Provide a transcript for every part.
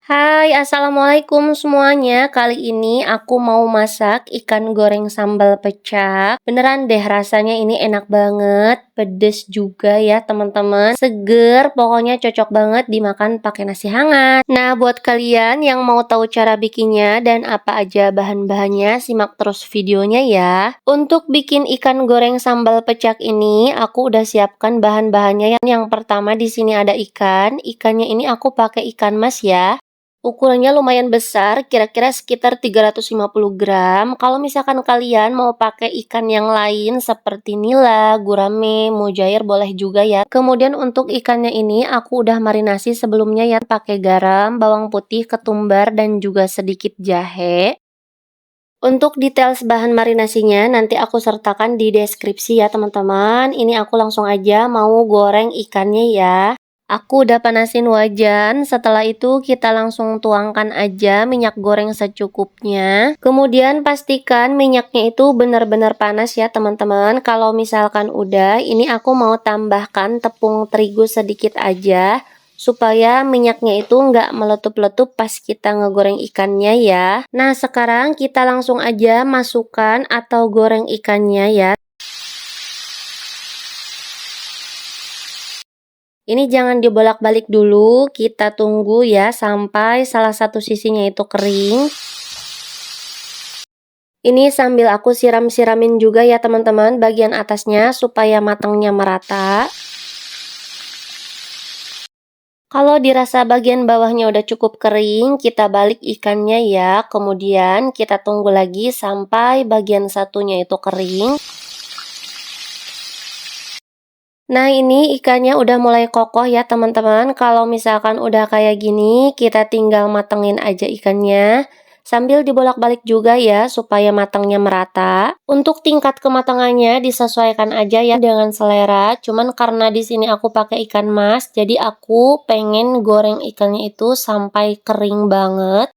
Hai, assalamualaikum semuanya. Kali ini aku mau masak ikan goreng sambal pecak. Beneran deh, rasanya ini enak banget, pedes juga ya teman-teman. Seger, pokoknya cocok banget dimakan pakai nasi hangat. Nah, buat kalian yang mau tahu cara bikinnya dan apa aja bahan-bahannya, simak terus videonya ya. Untuk bikin ikan goreng sambal pecak ini, aku udah siapkan bahan-bahannya. Yang pertama di sini ada ikan. Ikannya ini aku pakai ikan mas ya. Ukurannya lumayan besar, kira-kira sekitar 350 gram. Kalau misalkan kalian mau pakai ikan yang lain seperti nila, gurame, mujair boleh juga ya. Kemudian untuk ikannya ini aku udah marinasi sebelumnya ya, pakai garam, bawang putih, ketumbar, dan juga sedikit jahe. Untuk details bahan marinasinya nanti aku sertakan di deskripsi ya teman-teman. Ini aku langsung aja mau goreng ikannya ya. Aku udah panasin wajan, setelah itu kita langsung tuangkan aja minyak goreng secukupnya. Kemudian pastikan minyaknya itu benar-benar panas ya teman-teman. Kalau misalkan udah, ini aku mau tambahkan tepung terigu sedikit aja, supaya minyaknya itu nggak meletup-letup pas kita ngegoreng ikannya ya. Nah sekarang kita langsung aja masukkan atau goreng ikannya ya. Ini jangan dibolak-balik dulu, kita tunggu ya sampai salah satu sisinya itu kering. Ini sambil aku siram-siramin juga ya teman-teman bagian atasnya supaya matangnya merata. Kalau dirasa bagian bawahnya udah cukup kering, kita balik ikannya ya. Kemudian kita tunggu lagi sampai bagian satunya itu kering. Nah ini ikannya udah mulai kokoh ya teman-teman. Kalau misalkan udah kayak gini, kita tinggal matengin aja ikannya. Sambil dibolak-balik juga ya supaya matangnya merata. Untuk tingkat kematangannya disesuaikan aja ya dengan selera. Cuman karena di sini aku pakai ikan mas, jadi aku pengen goreng ikannya itu sampai kering banget.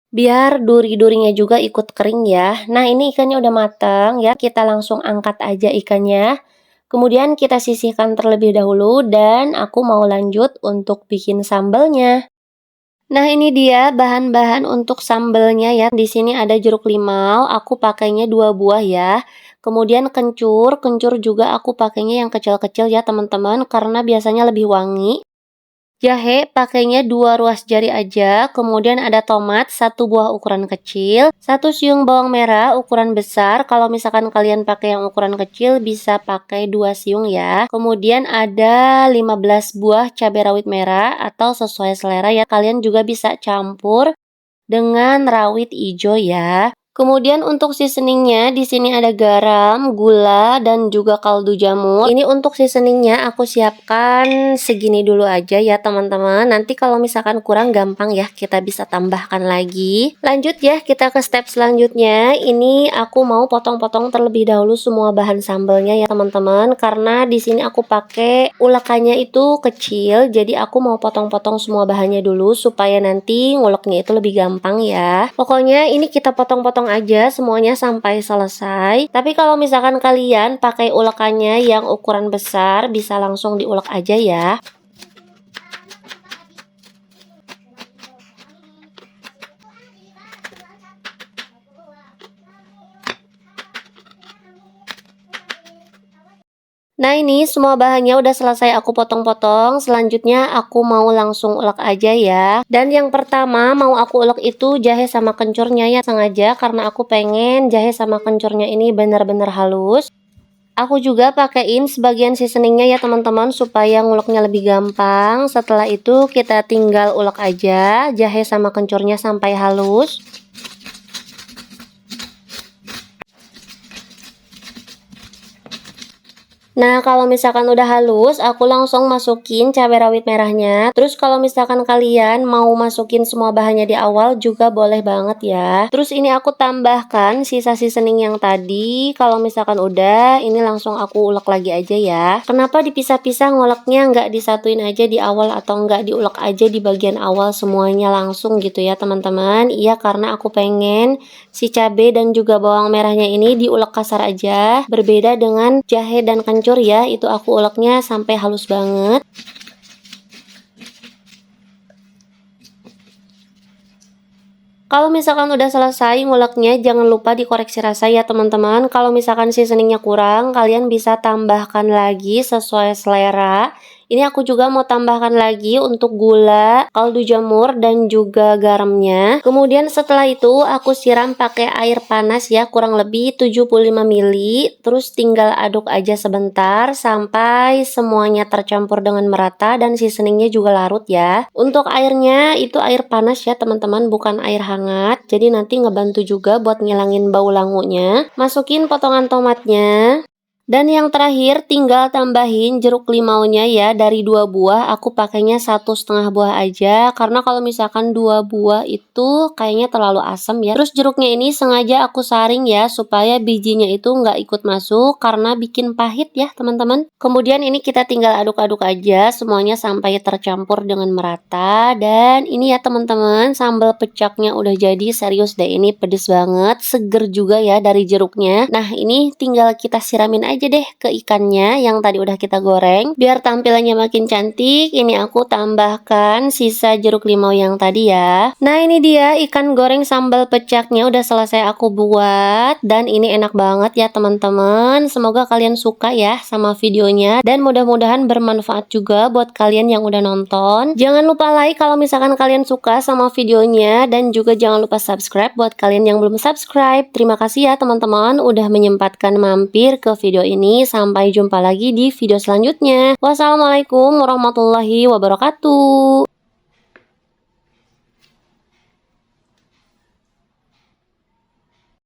Biar duri-durinya juga ikut kering ya. Nah ini ikannya udah matang ya, kita langsung angkat aja ikannya. Kemudian kita sisihkan terlebih dahulu dan aku mau lanjut untuk bikin sambalnya. Nah, ini dia bahan-bahan untuk sambalnya ya. Di sini ada jeruk limau, aku pakainya 2 buah ya. Kemudian kencur, kencur juga aku pakainya yang kecil-kecil ya teman-teman karena biasanya lebih wangi. Jahe pakainya 2 ruas jari aja, kemudian ada tomat 1 buah ukuran kecil, 1 siung bawang merah ukuran besar. Kalau misalkan kalian pakai yang ukuran kecil bisa pakai 2 siung ya. Kemudian ada 15 buah cabai rawit merah atau sesuai selera ya. Kalian juga bisa campur dengan rawit hijau ya. Kemudian untuk seasoningnya di sini ada garam, gula, dan juga kaldu jamur. Ini untuk seasoningnya aku siapkan segini dulu aja ya teman-teman. Nanti kalau misalkan kurang gampang ya kita bisa tambahkan lagi. Lanjut ya kita ke step selanjutnya. Ini aku mau potong-potong terlebih dahulu semua bahan sambalnya ya teman-teman. Karena di sini aku pakai ulekannya itu kecil, jadi aku mau potong-potong semua bahannya dulu supaya nanti nguleknya itu lebih gampang ya. Pokoknya ini kita potong-potong aja semuanya sampai selesai. Tapi kalau misalkan kalian pakai ulekannya yang ukuran besar, bisa langsung diulek aja ya. Nah ini semua bahannya udah selesai aku potong-potong. Selanjutnya aku mau langsung ulek aja ya. Dan yang pertama mau aku ulek itu jahe sama kencurnya ya. Sengaja karena aku pengen jahe sama kencurnya ini benar-benar halus. Aku juga pakein sebagian seasoningnya ya teman-teman supaya nguleknya lebih gampang. Setelah itu kita tinggal ulek aja jahe sama kencurnya sampai halus. Nah, kalau misalkan udah halus, aku langsung masukin cabai rawit merahnya. Terus kalau misalkan kalian mau masukin semua bahannya di awal juga boleh banget ya. Terus ini aku tambahkan sisa seasoning yang tadi. Kalau misalkan udah, ini langsung aku ulek lagi aja ya. Kenapa dipisah-pisah nguleknya nggak disatuin aja di awal atau nggak diulek aja di bagian awal semuanya langsung gitu ya teman-teman? Iya, karena aku pengen si cabai dan juga bawang merahnya ini diulek kasar aja. Berbeda dengan jahe dan kencur ya, itu aku uleknya sampai halus banget. Kalau misalkan udah selesai nguleknya, jangan lupa dikoreksi rasa ya teman-teman. Kalau misalkan seasoningnya kurang, kalian bisa tambahkan lagi sesuai selera. Ini aku juga mau tambahkan lagi untuk gula, kaldu jamur, dan juga garamnya. Kemudian setelah itu aku siram pakai air panas ya, kurang lebih 75 ml. Terus tinggal aduk aja sebentar sampai semuanya tercampur dengan merata dan seasoningnya juga larut ya. Untuk airnya itu air panas ya teman-teman, bukan air hangat. Jadi nanti ngebantu juga buat ngilangin bau langunya. Masukin potongan tomatnya. Dan yang terakhir tinggal tambahin jeruk limaunya ya, dari 2 buah aku pakainya 1,5 buah aja karena kalau misalkan 2 buah itu kayaknya terlalu asam ya. Terus jeruknya ini sengaja aku saring ya supaya bijinya itu nggak ikut masuk karena bikin pahit ya teman-teman. Kemudian ini kita tinggal aduk-aduk aja semuanya sampai tercampur dengan merata. Dan ini ya teman-teman, sambal pecaknya udah jadi. Serius deh, ini pedes banget, seger juga ya dari jeruknya. Nah ini tinggal kita siramin aja deh ke ikannya yang tadi udah kita goreng. Biar tampilannya makin cantik, ini aku tambahkan sisa jeruk limau yang tadi ya. Nah ini dia ikan goreng sambal pecaknya udah selesai aku buat. Dan ini enak banget ya teman-teman. Semoga kalian suka ya sama videonya. Dan mudah-mudahan bermanfaat juga buat kalian yang udah nonton. Jangan lupa like kalau misalkan kalian suka sama videonya. Dan juga jangan lupa subscribe buat kalian yang belum subscribe. Terima kasih ya teman-teman udah menyempatkan mampir ke video ini. Sampai jumpa lagi di video selanjutnya. Wassalamualaikum warahmatullahi wabarakatuh.